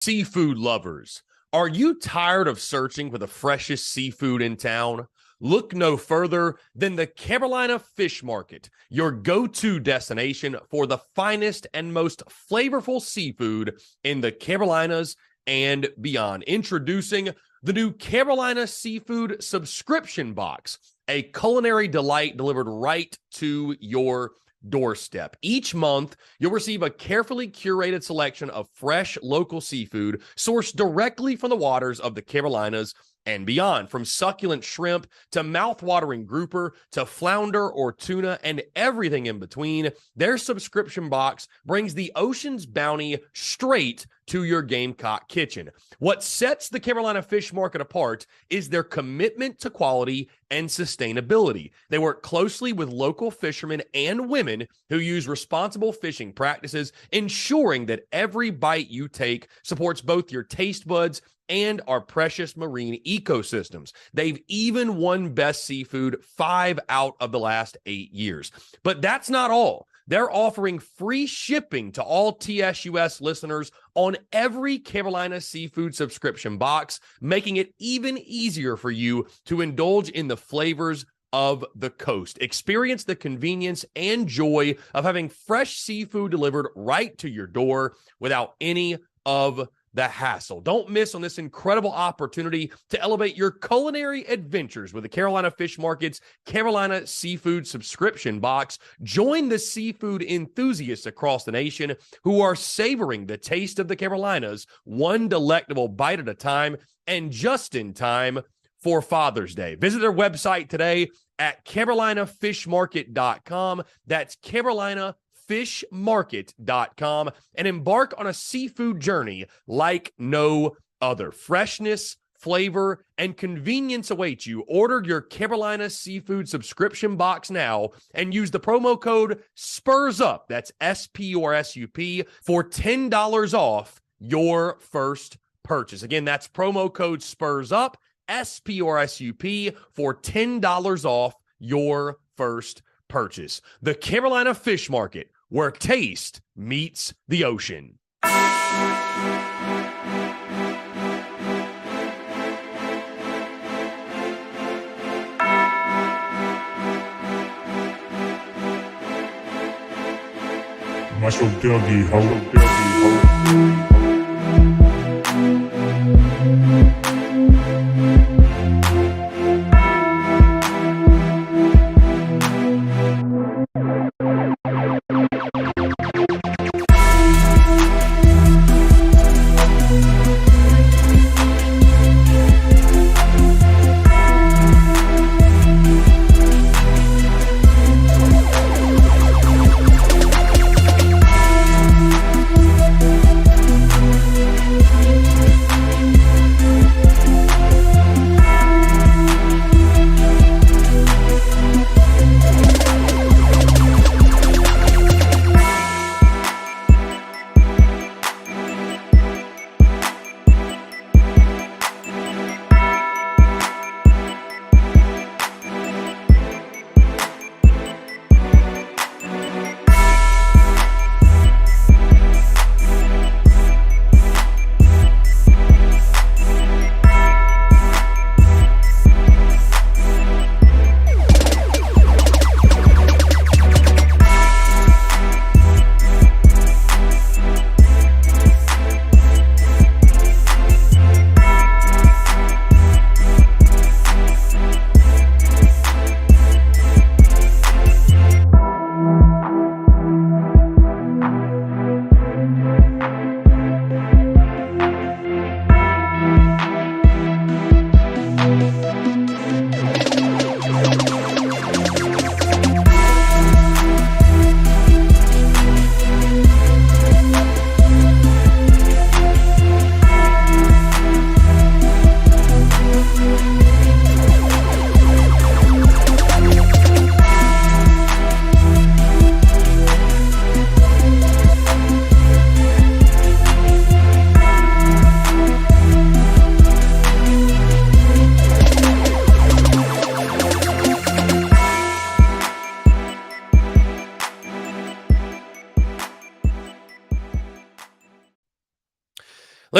Seafood lovers, are you tired of searching for the freshest seafood in town? Look no further than the Carolina Fish Market, your go-to destination for the finest and most flavorful seafood in the Carolinas and beyond. Introducing the new Carolina Seafood Subscription Box, a culinary delight delivered right to your doorstep. Each month, you'll receive a carefully curated selection of fresh local seafood sourced directly from the waters of the Carolinas and beyond. From succulent shrimp to mouth-watering grouper to flounder or tuna and everything in between, their subscription box brings the ocean's bounty straight to your Gamecock kitchen. What sets the Carolina Fish Market apart is their commitment to quality and sustainability. They work closely with local fishermen and women who use responsible fishing practices, ensuring that every bite you take supports both your taste buds and our precious marine ecosystems. They've even won Best Seafood 5 out of the last 8 years. But that's not all. They're offering free shipping to all TSUS listeners on every Carolina Seafood subscription box, making it even easier for you to indulge in the flavors of the coast. Experience the convenience and joy of having fresh seafood delivered right to your door without any of the hassle. Don't miss on this incredible opportunity to elevate your culinary adventures with the Carolina Fish Market's Carolina Seafood Subscription Box. Join the seafood enthusiasts across the nation who are savoring the taste of the Carolinas, one delectable bite at a time, and just in time for Father's Day. Visit their website today at carolinafishmarket.com. That's carolinafishmarket.com, and embark on a seafood journey like no other. Freshness, flavor, and convenience await you. Order your Carolina Seafood Subscription Box now and use the promo code SPURSUP, that's SPURSUP, for $10 off your first purchase. Again, that's promo code SPURSUP, SPURSUP, for $10 off your first purchase. The Carolina Fish Market, where taste meets the ocean. Muscle doggy ho.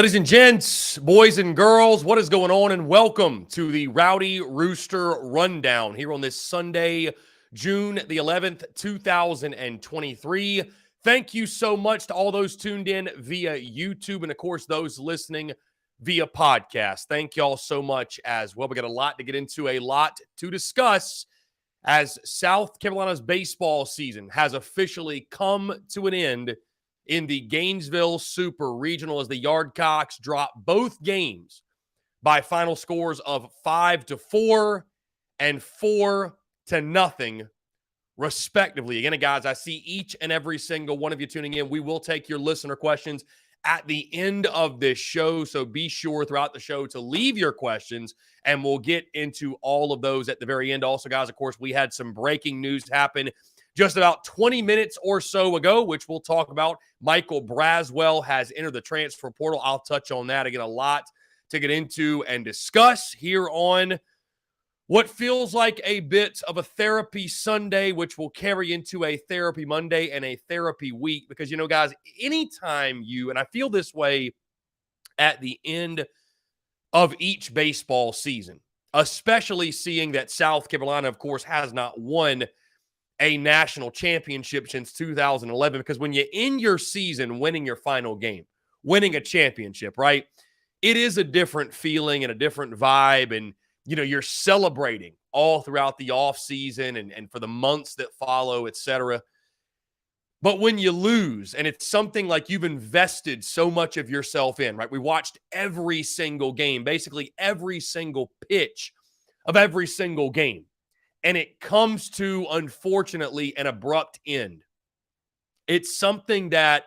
Ladies and gents, boys and girls, what is going on? And welcome to the Rowdy Rooster Rundown here on this Sunday, June the 11th, 2023. Thank you so much to all those tuned in via YouTube and, of course, those listening via podcast. Thank y'all so much as well. We got a lot to get into, a lot to discuss as South Carolina's baseball season has officially come to an end in the Gainesville Super Regional as the Yardcocks drop both games by final scores of 5-4 and 4-0, respectively. Again, guys, I see each and every single one of you tuning in. We will take your listener questions at the end of this show, so be sure throughout the show to leave your questions, and we'll get into all of those at the very end. Also, guys, of course, we had some breaking news happen just about 20 minutes or so ago, which we'll talk about. Michael Braswell has entered the transfer portal. I'll touch on that. Again, a lot to get into and discuss here on what feels like a bit of a therapy Sunday, which will carry into a therapy Monday and a therapy week. Because, you know, guys, anytime and I feel this way at the end of each baseball season, especially seeing that South Carolina, of course, has not won a national championship since 2011, because when you end your season winning your final game, winning a championship, right, it is a different feeling and a different vibe, and you know, you're celebrating all throughout the off season and for the months that follow, etc. But when you lose, and it's something like you've invested so much of yourself in, right? We watched every single game, basically every single pitch of every single game, and it comes to, unfortunately, an abrupt end. It's something that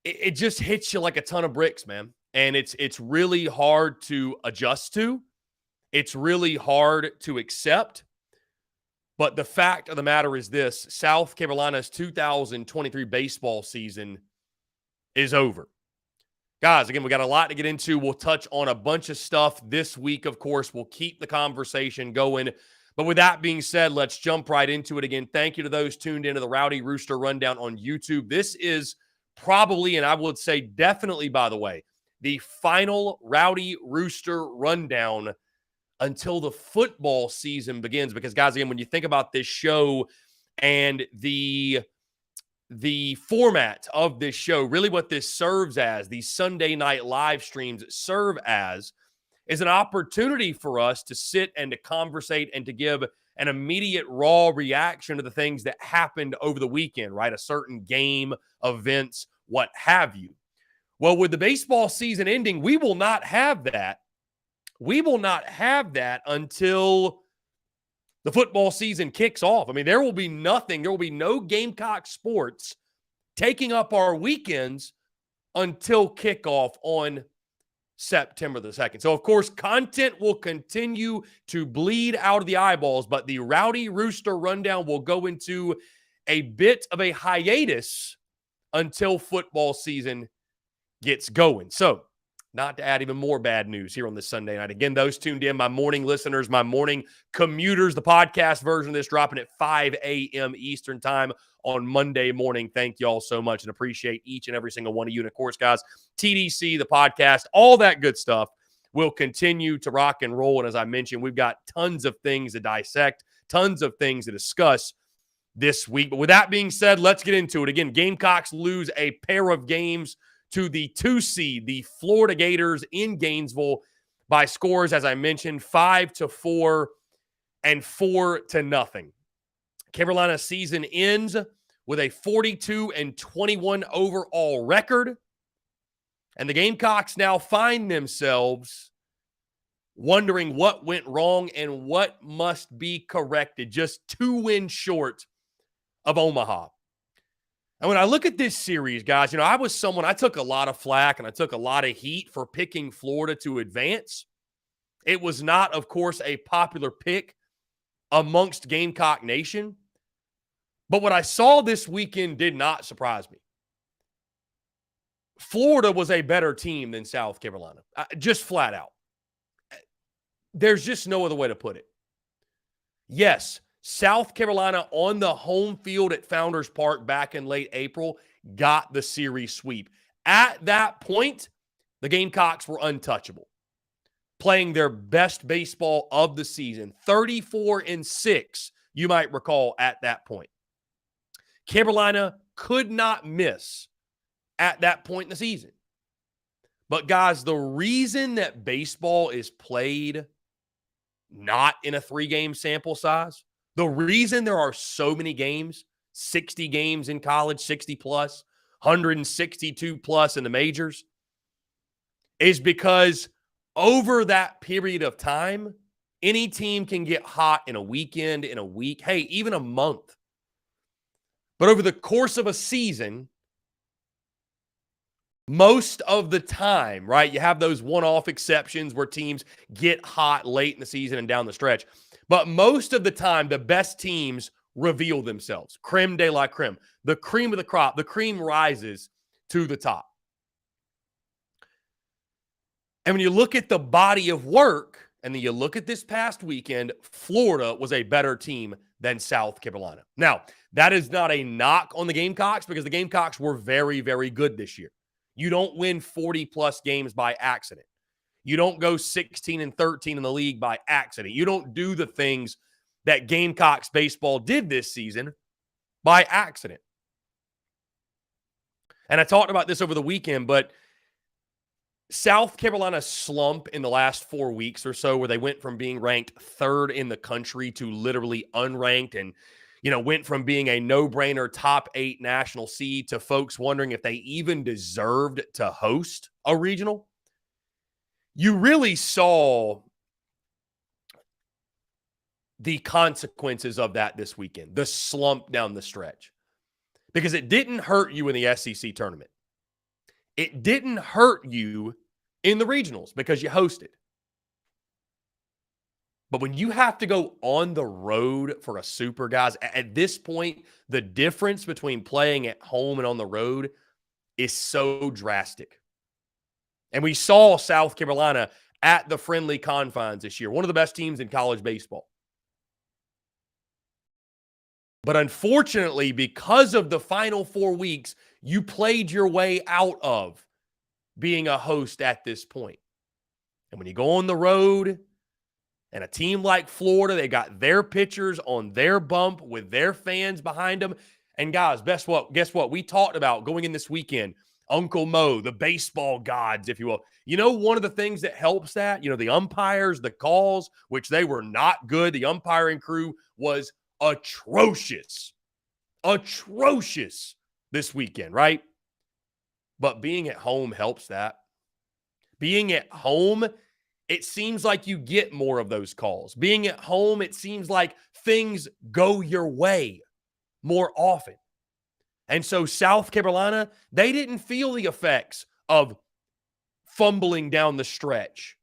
it just hits you like a ton of bricks, man. And it's really hard to adjust to. It's really hard to accept. But the fact of the matter is this: South Carolina's 2023 baseball season is over. Guys, again, we got a lot to get into. We'll touch on a bunch of stuff this week, of course. We'll keep the conversation going. But with that being said, let's jump right into it. Again, thank you to those tuned into the Rowdy Rooster Rundown on YouTube. This is probably, and I would say definitely, by the way, the final Rowdy Rooster Rundown until the football season begins. Because, guys, again, when you think about this show and the format of this show, really what this serves as, these Sunday night live streams serve as, is an opportunity for us to sit and to conversate and to give an immediate raw reaction to the things that happened over the weekend, right? A certain game, events, what have you. Well, with the baseball season ending, we will not have that. We will not have that until the football season kicks off. I mean, there will be nothing. There will be no Gamecock sports taking up our weekends until kickoff on September the 2nd. So, of course, content will continue to bleed out of the eyeballs, but the Rowdy Rooster Rundown will go into a bit of a hiatus until football season gets going. So, not to add even more bad news here on this Sunday night. Again, those tuned in, my morning listeners, my morning commuters, the podcast version of this dropping at 5 a.m. Eastern time on Monday morning. Thank y'all so much and appreciate each and every single one of you. And, of course, guys, TDC, the podcast, all that good stuff will continue to rock and roll. And as I mentioned, we've got tons of things to dissect, tons of things to discuss this week. But with that being said, let's get into it. Again, Gamecocks lose a pair of games to the 2 seed, the Florida Gators in Gainesville, by scores, as I mentioned, 5-4 and 4-0. Carolina season ends with a 42-21 overall record. And the Gamecocks now find themselves wondering what went wrong and what must be corrected. Just 2 wins short of Omaha. And when I look at this series, guys, you know, I took a lot of flack and I took a lot of heat for picking Florida to advance. It was not, of course, a popular pick amongst Gamecock Nation. But what I saw this weekend did not surprise me. Florida was a better team than South Carolina, just flat out. There's just no other way to put it. Yes, South Carolina on the home field at Founders Park back in late April got the series sweep. At that point, the Gamecocks were untouchable, playing their best baseball of the season, 34-6, you might recall at that point. Carolina could not miss at that point in the season. But guys, the reason that baseball is played not in a 3-game sample size, the reason there are so many games, 60 games in college, 60 plus, 162 plus in the majors, is because over that period of time, any team can get hot in a weekend, in a week, hey, even a month. But over the course of a season, most of the time, right, you have those one-off exceptions where teams get hot late in the season and down the stretch. But most of the time, the best teams reveal themselves. Creme de la creme. The cream of the crop. The cream rises to the top. And when you look at the body of work, and then you look at this past weekend, Florida was a better team than South Carolina. Now, that is not a knock on the Gamecocks because the Gamecocks were very, very good this year. You don't win 40-plus games by accident. You don't go 16-13 in the league by accident. You don't do the things that Gamecocks baseball did this season by accident. And I talked about this over the weekend, but South Carolina's slump in the last 4 weeks or so, where they went from being ranked 3rd in the country to literally unranked and, went from being a no-brainer top 8 national seed to folks wondering if they even deserved to host a regional. You really saw the consequences of that this weekend, the slump down the stretch, because it didn't hurt you in the SEC tournament. It didn't hurt you in the regionals because you hosted. But when you have to go on the road for a super, guys, at this point, the difference between playing at home and on the road is so drastic. And we saw South Carolina at the friendly confines this year, one of the best teams in college baseball. But unfortunately, because of the final 4 weeks, you played your way out of being a host at this point. And when you go on the road, and a team like Florida, they got their pitchers on their bump with their fans behind them. And guys, guess what? We talked about going in this weekend, Uncle Mo, the baseball gods, if you will. One of the things that helps that, the umpires, the calls, which they were not good. The umpiring crew was atrocious this weekend, right? But being at home helps that. Being at home, it seems like you get more of those calls. Being at home, it seems like things go your way more often. And so South Carolina, they didn't feel the effects of fumbling down the stretch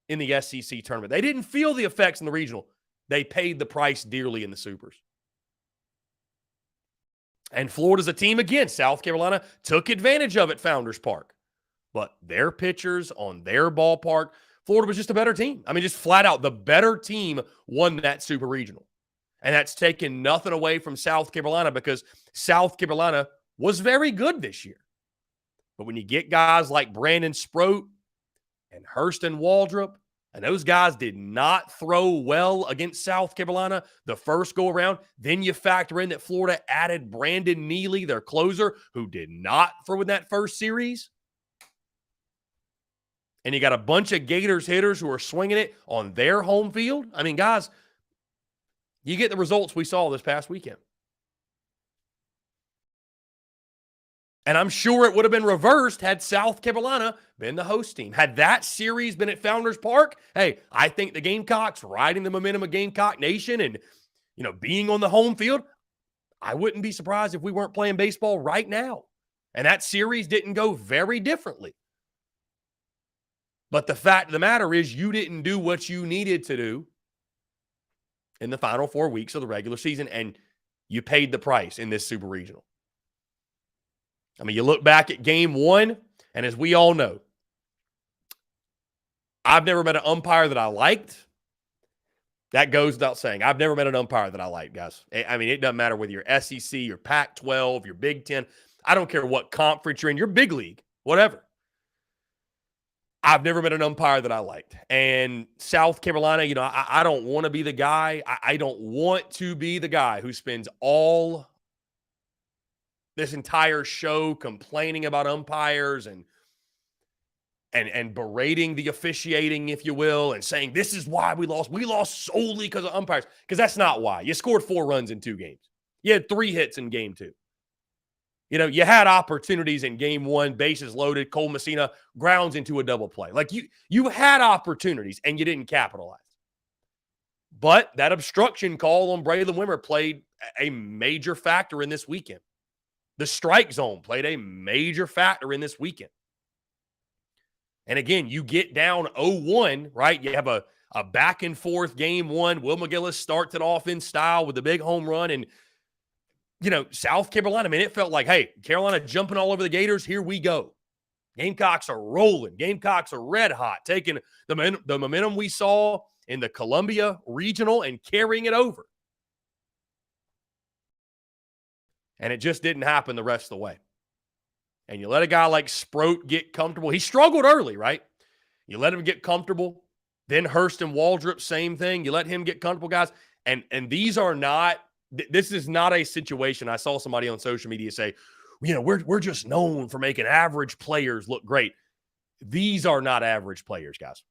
in the SEC tournament. They didn't feel the effects in the regional. They paid the price dearly in the supers. And Florida's a team, again, South Carolina took advantage of it, Founders Park. But their pitchers on their ballpark, Florida was just a better team. Just flat out, the better team won that super regional. And that's taken nothing away from South Carolina because South Carolina was very good this year. But when you get guys like Brandon Sproat and Hurston Waldrop, and those guys did not throw well against South Carolina the first go-around, then you factor in that Florida added Brandon Neely, their closer, who did not throw in that first series. And you got a bunch of Gators hitters who are swinging it on their home field. Guys, you get the results we saw this past weekend. And I'm sure it would have been reversed had South Carolina been the host team. Had that series been at Founders Park, hey, I think the Gamecocks riding the momentum of Gamecock Nation and, being on the home field, I wouldn't be surprised if we weren't playing baseball right now. And that series didn't go very differently. But the fact of the matter is you didn't do what you needed to do in the final 4 weeks of the regular season, and you paid the price in this super regional. You look back at game 1, and as we all know, I've never met an umpire that I liked. That goes without saying. I've never met an umpire that I like, guys. It doesn't matter whether you're SEC, you're Pac-12, you're Big Ten. I don't care what conference you're in. You're big league, whatever. I've never been an umpire that I liked. And South Carolina, I don't want to be the guy. I don't want to be the guy who spends all this entire show complaining about umpires and berating the officiating, if you will, and saying this is why we lost. We lost solely because of umpires. Because that's not why. You scored 4 runs in 2 games. You had 3 hits in game 2. You had opportunities in game 1, bases loaded, Cole Messina grounds into a double play. Like you had opportunities and you didn't capitalize. But that obstruction call on Braylon Wimmer played a major factor in this weekend. The strike zone played a major factor in this weekend. And again, you get down 0-1, right? You have a back and forth game 1. Will McGillis starts it off in style with a big home run. And South Carolina, it felt like, hey, Carolina jumping all over the Gators. Here we go. Gamecocks are rolling. Gamecocks are red hot, taking the momentum we saw in the Columbia Regional and carrying it over. And it just didn't happen the rest of the way. And you let a guy like Sproat get comfortable. He struggled early, right? You let him get comfortable. Then Hurst and Waldrop, same thing. You let him get comfortable, guys. And these are not – this is not a situation. I saw somebody on social media say, we're just known for making average players look great. These are not average players, guys.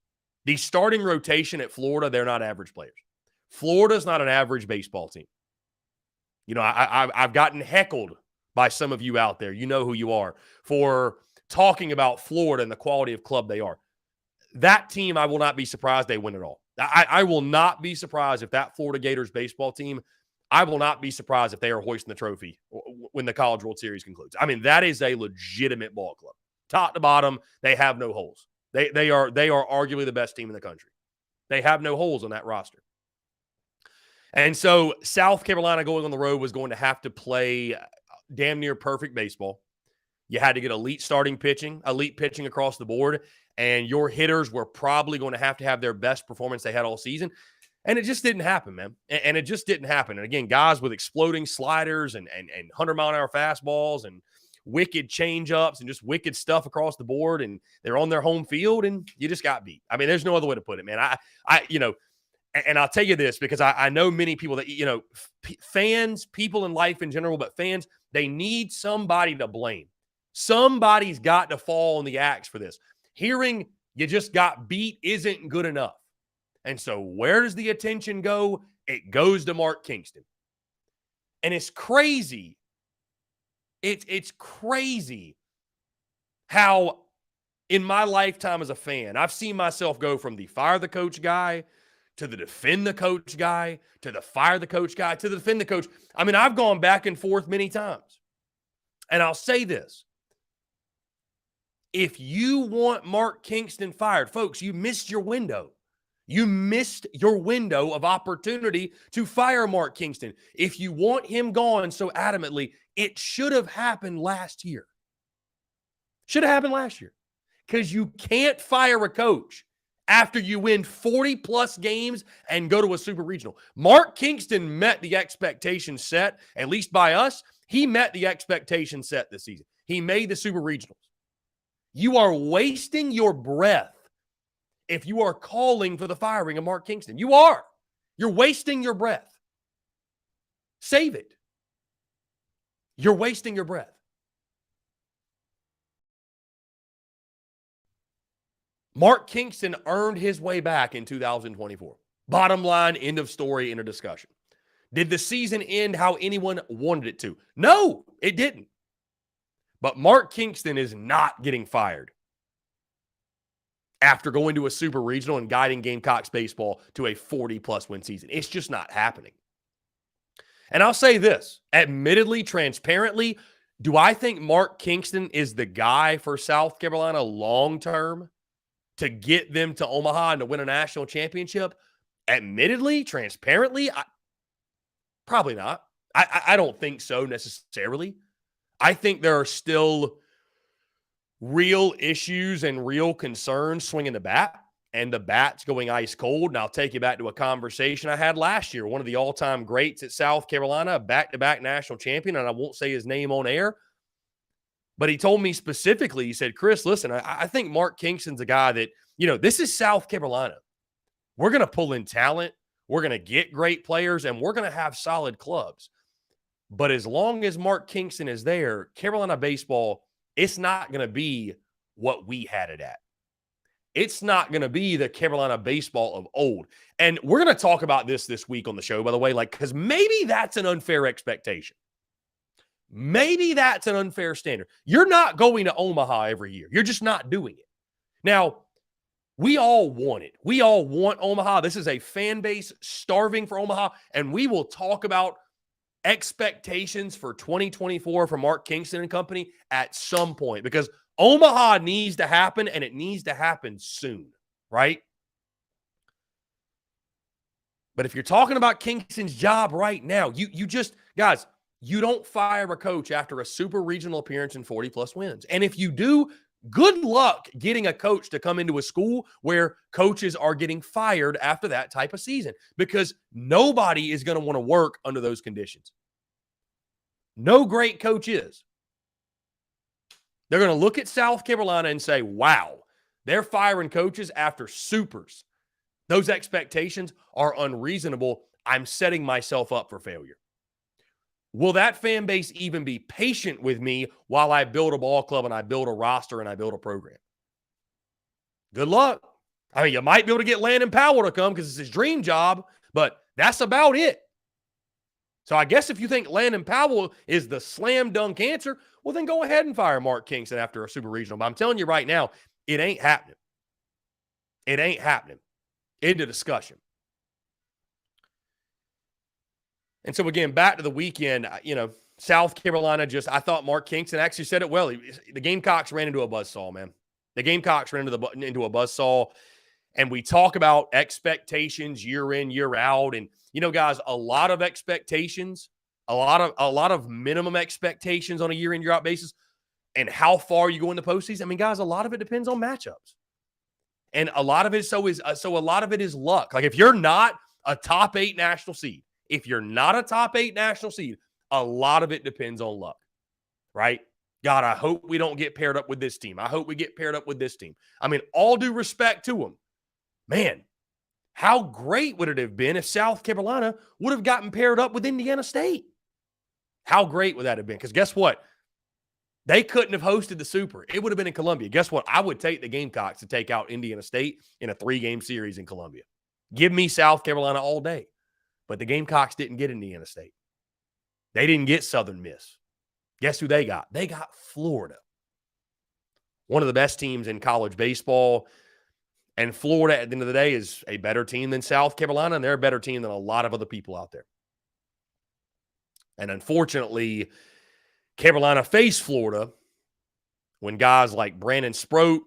The starting rotation at Florida, they're not average players. Florida's not an average baseball team. I've gotten heckled by some of you out there, you know who you are, for talking about Florida and the quality of club they are. That team, I will not be surprised they win it all. I will not be surprised if that Florida Gators baseball team, I will not be surprised if they are hoisting the trophy when the College World Series concludes. That is a legitimate ball club. Top to bottom, they have no holes. They are arguably the best team in the country. They have no holes on that roster. And so South Carolina going on the road was going to have to play damn near perfect baseball. You had to get elite pitching across the board, and your hitters were probably going to have their best performance they had all season. And it just didn't happen, man. And it just didn't happen. And again, guys with exploding sliders and 100-mile-an-hour fastballs and wicked changeups and just wicked stuff across the board, and they're on their home field, and you just got beat. There's no other way to put it, man. And I'll tell you this because I know many people that, fans, people in life in general, but fans, they need somebody to blame. Somebody's got to fall on the axe for this. Hearing you just got beat isn't good enough. And so where does the attention go? It goes to Mark Kingston. And it's crazy. It's crazy how in my lifetime as a fan, I've seen myself go from the fire the coach guy to the defend the coach guy, to the fire the coach guy, to the defend the coach. I've gone back and forth many times. And I'll say this. If you want Mark Kingston fired, folks, you missed your window. You missed your window of opportunity to fire Mark Kingston. If you want him gone so adamantly, it should have happened last year. Should have happened last year. Because you can't fire a coach after you win 40-plus games and go to a super regional. Mark Kingston met the expectation set, at least by us. He met the expectation set this season. He made the super regionals. You are wasting your breath if you are calling for the firing of Mark Kingston. You are. You're wasting your breath. Save it. You're wasting your breath. Mark Kingston earned his way back in 2024. Bottom line, end of story, end of discussion. Did the season end how anyone wanted it to? No, it didn't. But Mark Kingston is not getting fired after going to a super regional and guiding Gamecocks baseball to a 40-plus win season. It's just not happening. And I'll say this, admittedly, transparently, do I think Mark Kingston is the guy for South Carolina long-term to get them to Omaha and to win a national championship? Admittedly, transparently, probably not. I don't think so necessarily. I think there are still real issues and real concerns swinging the bat, and the bat's going ice cold. And I'll take you back to a conversation I had last year. One of the all-time greats at South Carolina, back-to-back national champion, and I won't say his name on air, But he told me specifically, he said, Chris, listen, I think Mark Kingston's a guy that, this is South Carolina. We're going to pull in talent. We're going to get great players, and we're going to have solid clubs. But as long as Mark Kingston is there, Carolina baseball, it's not going to be what we had it at. It's not going to be the Carolina baseball of old. And we're going to talk about this week on the show, by the way, because maybe that's an unfair expectation. Maybe that's an unfair standard. You're not going to Omaha every year. You're just not doing it. Now, we all want it. We all want Omaha. This is a fan base starving for Omaha, and we will talk about expectations for 2024 for Mark Kingston and company at some point, because Omaha needs to happen, and it needs to happen soon, right? But if you're talking about Kingston's job right now, you just, guys, you don't fire a coach after a super regional appearance and 40-plus wins. And if you do, good luck getting a coach to come into a school where coaches are getting fired after that type of season, because nobody is going to want to work under those conditions. No great coach is. They're going to look at South Carolina and say, wow, they're firing coaches after supers. Those expectations are unreasonable. I'm setting myself up for failure. Will that fan base even be patient with me while I build a ball club and I build a roster and I build a program? Good luck. I mean, you might be able to get Landon Powell to come because it's his dream job, but that's about it. So I guess if you think Landon Powell is the slam dunk answer, well, then go ahead and fire Mark Kingston after a super regional. But I'm telling you right now, it ain't happening. It ain't happening. End of discussion. And so, again, back to the weekend, South Carolina I thought Mark Kingston actually said it well. The Gamecocks ran into a buzzsaw, man. The Gamecocks ran into a buzzsaw. And we talk about expectations year in, year out. And, guys, a lot of expectations, a lot of minimum expectations on a year in, year out basis. And how far you go in the postseason. I mean, guys, a lot of it depends on matchups. And a lot of it is luck. Like, if you're not a top 8 national seed, a lot of it depends on luck, right? God, I hope we don't get paired up with this team. I hope we get paired up with this team. I mean, all due respect to them. Man, how great would it have been if South Carolina would have gotten paired up with Indiana State? How great would that have been? Because guess what? They couldn't have hosted the Super. It would have been in Columbia. Guess what? I would take the Gamecocks to take out Indiana State in a 3-game series in Columbia. Give me South Carolina all day. But the Gamecocks didn't get Indiana State. They didn't get Southern Miss. Guess who they got? They got Florida. One of the best teams in college baseball. And Florida, at the end of the day, is a better team than South Carolina, and they're a better team than a lot of other people out there. And unfortunately, Carolina faced Florida when guys like Brandon Sproat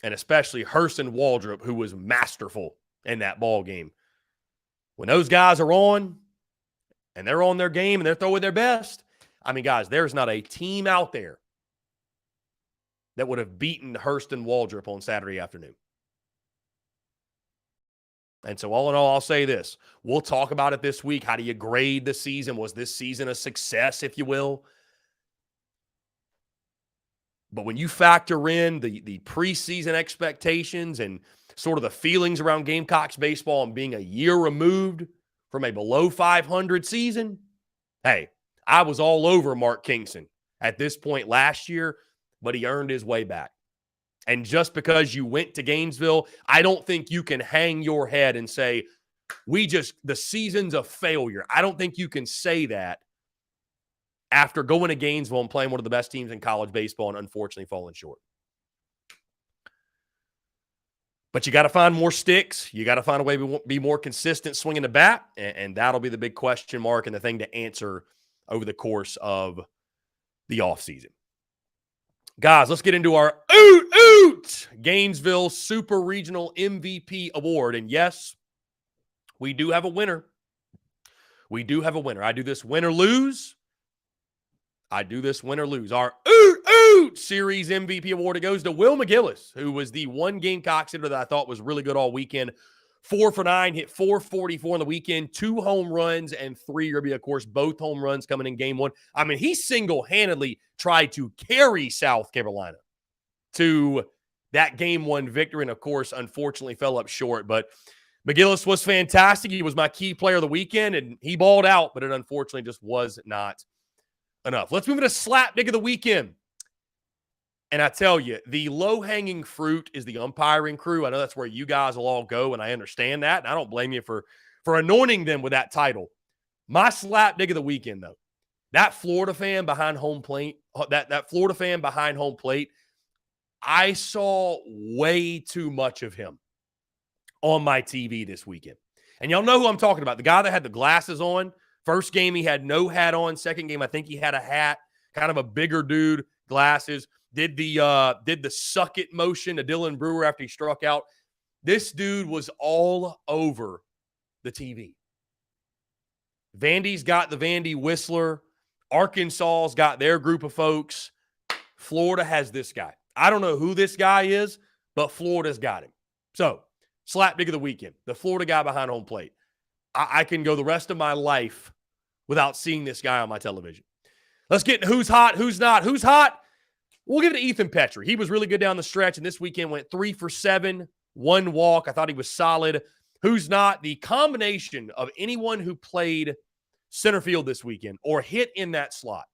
and especially Hurston Waldrop, who was masterful in that ball game. When those guys are on and they're on their game and they're throwing their best, I mean, guys, there's not a team out there that would have beaten Hurston Waldrop on Saturday afternoon. And so all in all, I'll say this. We'll talk about it this week. How do you grade the season? Was this season a success, if you will? But when you factor in the preseason expectations and sort of the feelings around Gamecocks baseball and being a year removed from a below 500 season, hey, I was all over Mark Kingston at this point last year, but he earned his way back. And just because you went to Gainesville, I don't think you can hang your head and say, the season's a failure. I don't think you can say that after going to Gainesville and playing one of the best teams in college baseball and unfortunately falling short. But you got to find more sticks. You got to find a way to be more consistent swinging the bat, and that'll be the big question mark and the thing to answer over the course of the offseason. Guys, let's get into our Gainesville Super Regional MVP Award. And yes, we do have a winner. I do this win or lose. Our Series MVP award, it goes to Will McGillis, who was the one Gamecocks hitter that I thought was really good all weekend 4 for 9, hit 444 on the weekend, 2 home runs and 3 RBI. Of course, both home runs coming in game 1. I mean, he single-handedly tried to carry South Carolina to that game 1 victory, and of course, unfortunately fell up short. But McGillis was fantastic. He was my key player of the weekend, and he balled out, but it unfortunately just was not enough. Let's move into Slapdick of the weekend. And I tell you, the low-hanging fruit is the umpiring crew. I know that's where you guys will all go, and I understand that, and I don't blame you for anointing them with that title. My Slapdick of the weekend, though, that Florida fan behind home plate, I saw way too much of him on my TV this weekend. And y'all know who I'm talking about. The guy that had the glasses on. First game, he had no hat on. Second game, I think he had a hat. Kind of a bigger dude, glasses. Did the suck it motion to Dylan Brewer after he struck out. This dude was all over the TV. Vandy's got the Vandy Whistler. Arkansas's got their group of folks. Florida has this guy. I don't know who this guy is, but Florida's got him. So, Slapdick of the weekend, the Florida guy behind home plate. I can go the rest of my life without seeing this guy on my television. Let's get into who's hot, who's not. Who's hot? We'll give it to Ethan Petrie. He was really good down the stretch, and this weekend went 3 for 7, 1 walk. I thought he was solid. Who's not? The combination of anyone who played center field this weekend or hit in that slot,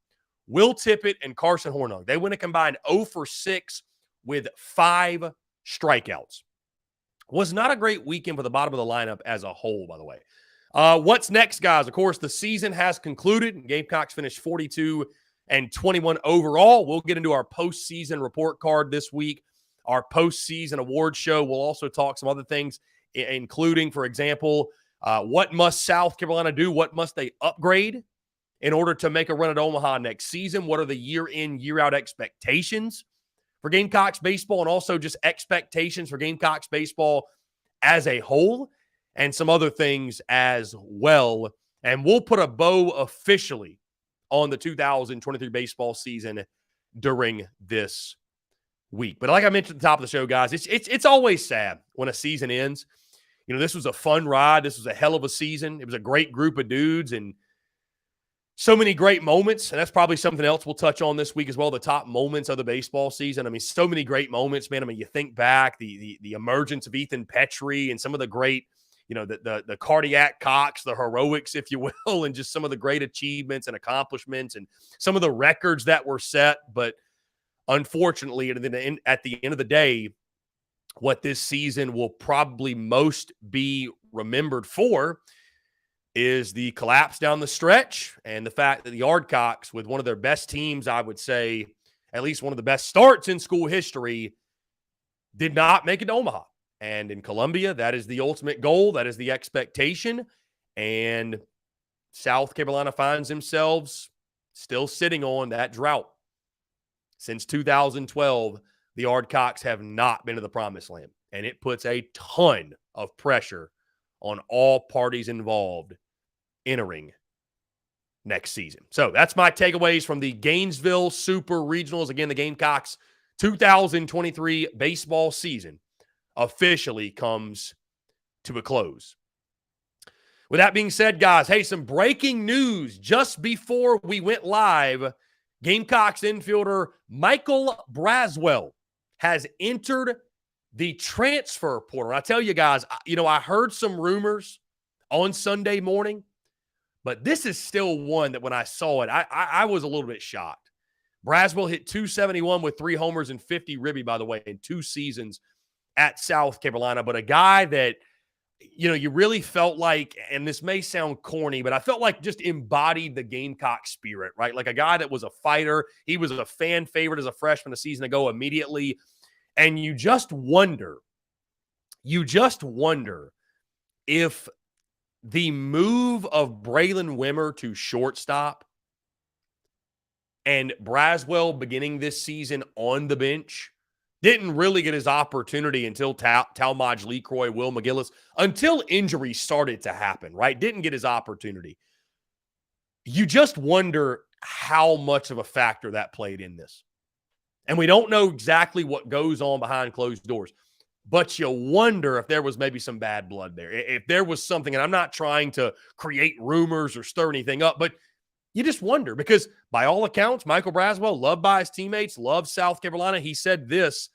Will Tippett and Carson Hornung. They went a combined 0 for 6 with 5 strikeouts. Was not a great weekend for the bottom of the lineup as a whole, by the way. What's next, guys? Of course, the season has concluded. Gamecocks finished 42-21 overall. We'll get into our postseason report card this week, our postseason award show. We'll also talk some other things, including, for example, what must South Carolina do? What must they upgrade in order to make a run at Omaha next season? What are the year-in, year-out expectations for Gamecocks baseball, and also just expectations for Gamecocks baseball as a whole, and some other things as well. And we'll put a bow officially on the 2023 baseball season during this week. But like I mentioned at the top of the show, guys, it's always sad when a season ends. You know, this was a fun ride. This was a hell of a season. It was a great group of dudes and so many great moments. And that's probably something else we'll touch on this week as well, the top moments of the baseball season. I mean, so many great moments, man. I mean, you think back, the emergence of Ethan Petrie and some of the great, you know, the cardiac cocks, the heroics, if you will, and just some of the great achievements and accomplishments and some of the records that were set. But unfortunately, at the end of the day, what this season will probably most be remembered for is the collapse down the stretch and the fact that the Yardcocks, with one of their best teams, I would say, at least one of the best starts in school history, did not make it to Omaha. And in Columbia, that is the ultimate goal. That is the expectation. And South Carolina finds themselves still sitting on that drought. Since 2012, the Yardcocks have not been to the promised land. And it puts a ton of pressure on all parties involved entering next season. So that's my takeaways from the Gainesville Super Regionals. Again, the Gamecocks 2023 baseball season officially comes to a close. With that being said, guys, hey, some breaking news just before we went live. Gamecocks infielder Michael Braswell has entered the transfer portal. I tell you guys, you know, I heard some rumors on Sunday morning, but this is still one that when I saw it, I was a little bit shocked. Braswell hit .271 with 3 homers and 50 ribby, by the way, in 2 seasons at South Carolina. But a guy that, you know, you really felt like, and this may sound corny, but I felt like just embodied the Gamecock spirit, right? Like a guy that was a fighter. He was a fan favorite as a freshman a season ago immediately. And you just wonder if the move of Braylon Wimmer to shortstop and Braswell beginning this season on the bench didn't really get his opportunity until Talmadge Lecroy, Will McGillis, until injuries started to happen, right? Didn't get his opportunity. You just wonder how much of a factor that played in this. And we don't know exactly what goes on behind closed doors. but you wonder if there was maybe some bad blood there. If there was something, and I'm not trying to create rumors or stir anything up, but you just wonder because by all accounts, Michael Braswell, loved by his teammates, loves South Carolina. He said this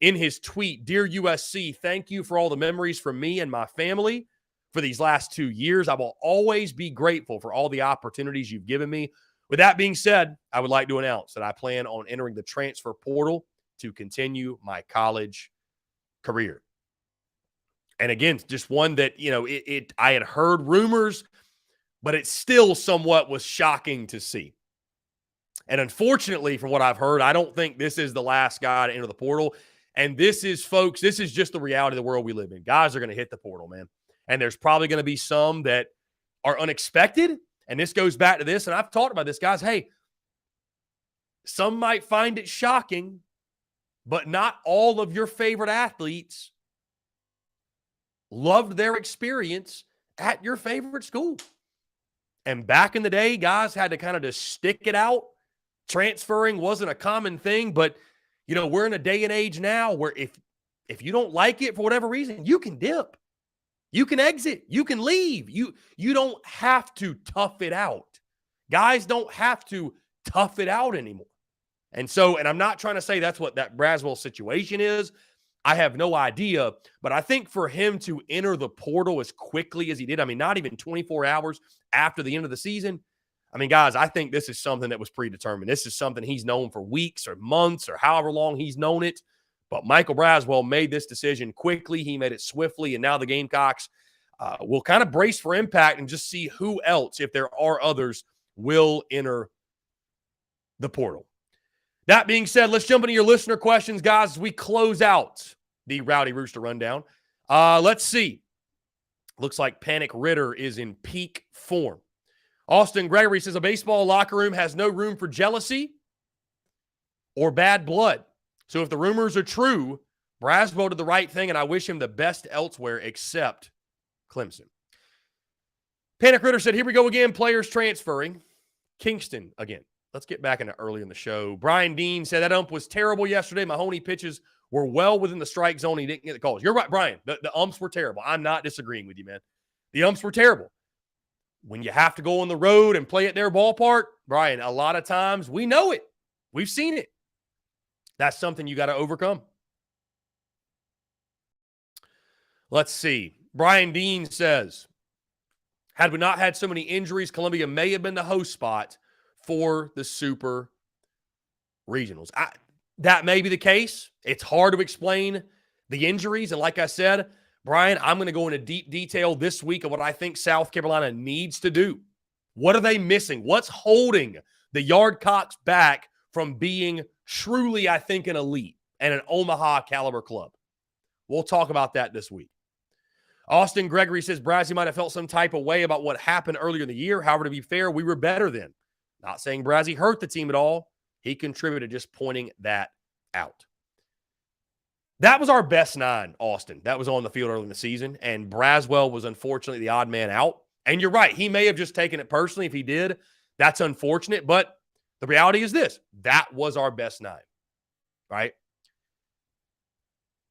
in his tweet: "Dear USC, thank you for all the memories from me and my family for these last 2 years. I will always be grateful for all the opportunities you've given me. With that being said, I would like to announce that I plan on entering the transfer portal to continue my college career." And again, just one that, I had heard rumors, but it still somewhat was shocking to see. And unfortunately, from what I've heard, I don't think this is the last guy to enter the portal. And this is, folks, this is just the reality of the world we live in. Guys are going to hit the portal, man. And there's probably going to be some that are unexpected. And this goes back to this. And I've talked about this, guys. Hey, some might find it shocking, but not all of your favorite athletes loved their experience at your favorite school. And back in the day, guys had to kind of just stick it out. Transferring wasn't a common thing, but, we're in a day and age now where if you don't like it for whatever reason, you can dip. You can exit. You can leave. You don't have to tough it out. Guys don't have to tough it out anymore. And I'm not trying to say that's what that Braswell situation is. I have no idea. But I think for him to enter the portal as quickly as he did, not even 24 hours after the end of the season, guys, I think this is something that was predetermined. This is something he's known for weeks or months or however long he's known it. But Michael Braswell made this decision quickly. He made it swiftly. And now the Gamecocks will kind of brace for impact and just see who else, if there are others, will enter the portal. That being said, let's jump into your listener questions, guys, as we close out the Rowdy Rooster Rundown. Let's see. Looks like Panic Ritter is in peak form. Austin Gregory says, a baseball locker room has no room for jealousy or bad blood. So if the rumors are true, Braswell did the right thing, and I wish him the best elsewhere except Clemson. Panic Ritter said, here we go again, players transferring. Kingston again. Let's get back into early in the show. Brian Dean said that ump was terrible yesterday. Mahoney pitches were well within the strike zone. He didn't get the calls. You're right, Brian. The umps were terrible. I'm not disagreeing with you, man. The umps were terrible. When you have to go on the road and play at their ballpark, Brian, a lot of times we know it. We've seen it. That's something you got to overcome. Let's see. Brian Dean says, had we not had so many injuries, Columbia may have been the host spot for the Super Regionals. That may be the case. It's hard to explain the injuries. And like I said, Brian, I'm going to go into deep detail this week of what I think South Carolina needs to do. What are they missing? What's holding the Yardcocks back from being truly, I think, an elite and an Omaha caliber club? We'll talk about that this week. Austin Gregory says, Brazzy might have felt some type of way about what happened earlier in the year. However, to be fair, we were better then. Not saying Brazzy hurt the team at all. He contributed, just pointing that out. That was our best nine, Austin. That was on the field early in the season, and Braswell was unfortunately the odd man out. And you're right. He may have just taken it personally. If he did, that's unfortunate. But the reality is this. That was our best nine, right?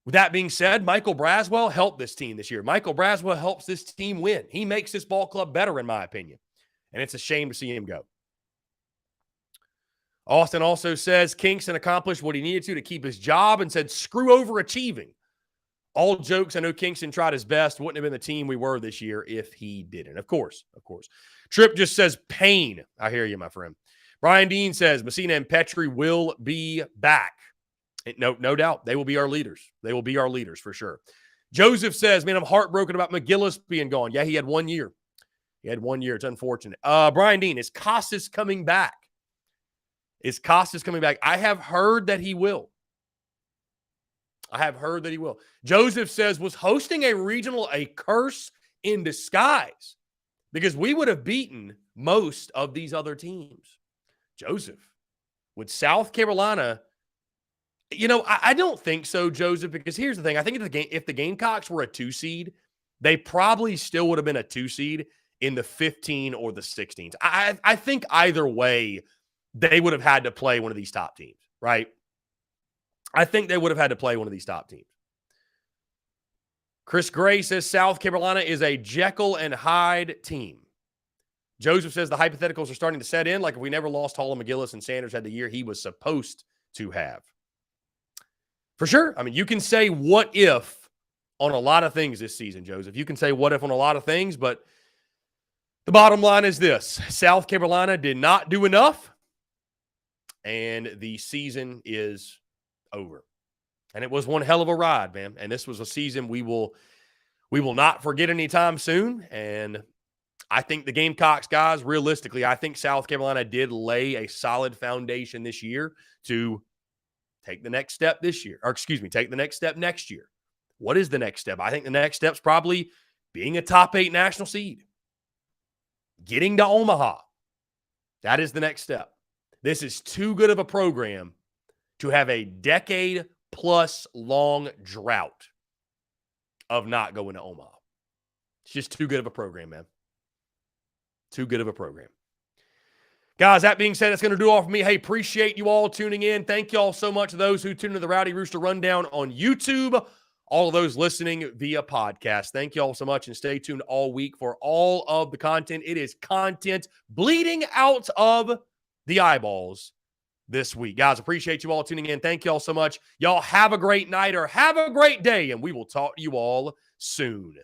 With that being said, Michael Braswell helped this team this year. Michael Braswell helps this team win. He makes this ball club better, in my opinion. And it's a shame to see him go. Austin also says Kingston accomplished what he needed to keep his job and said, screw overachieving. All jokes. I know Kingston tried his best. Wouldn't have been the team we were this year if he didn't. Of course. Tripp just says pain. I hear you, my friend. Brian Dean says Messina and Petrie will be back. No doubt. They will be our leaders. They will be our leaders for sure. Joseph says, man, I'm heartbroken about McGillis being gone. Yeah, he had 1 year. It's unfortunate. Brian Dean, is Costas coming back? I have heard that he will. Joseph says, was hosting a regional a curse in disguise? Because we would have beaten most of these other teams. Joseph, with South Carolina, I don't think so, Joseph, because here's the thing. I think if the Gamecocks were a 2 seed, they probably still would have been a 2 seed in the 15 or the 16s. I think either way, they would have had to play one of these top teams, right? I think they would have had to play one of these top teams. Chris Gray says South Carolina is a Jekyll and Hyde team. Joseph says the hypotheticals are starting to set in, like if we never lost Hall and McGillis and Sanders had the year he was supposed to have. For sure. I mean, you can say what if on a lot of things this season, Joseph. You can say what if on a lot of things, but the bottom line is this. South Carolina did not do enough, and the season is over. And it was one hell of a ride, man. And this was a season we will not forget anytime soon. And I think the Gamecocks, guys, realistically, I think South Carolina did lay a solid foundation this year to take the next step this year. Or take the next step next year. What is the next step? I think the next step's probably being a top 8 national seed. Getting to Omaha. That is the next step. This is too good of a program to have a decade-plus long drought of not going to Omaha. It's just too good of a program, man. Too good of a program. Guys, that being said, that's going to do all for me. Hey, appreciate you all tuning in. Thank you all so much to those who tuned into the Rowdy Rooster Rundown on YouTube. All of those listening via podcast. Thank you all so much, and stay tuned all week for all of the content. It is content bleeding out of the eyeballs this week. Guys, appreciate you all tuning in. Thank you all so much. Y'all have a great night or have a great day, and we will talk to you all soon.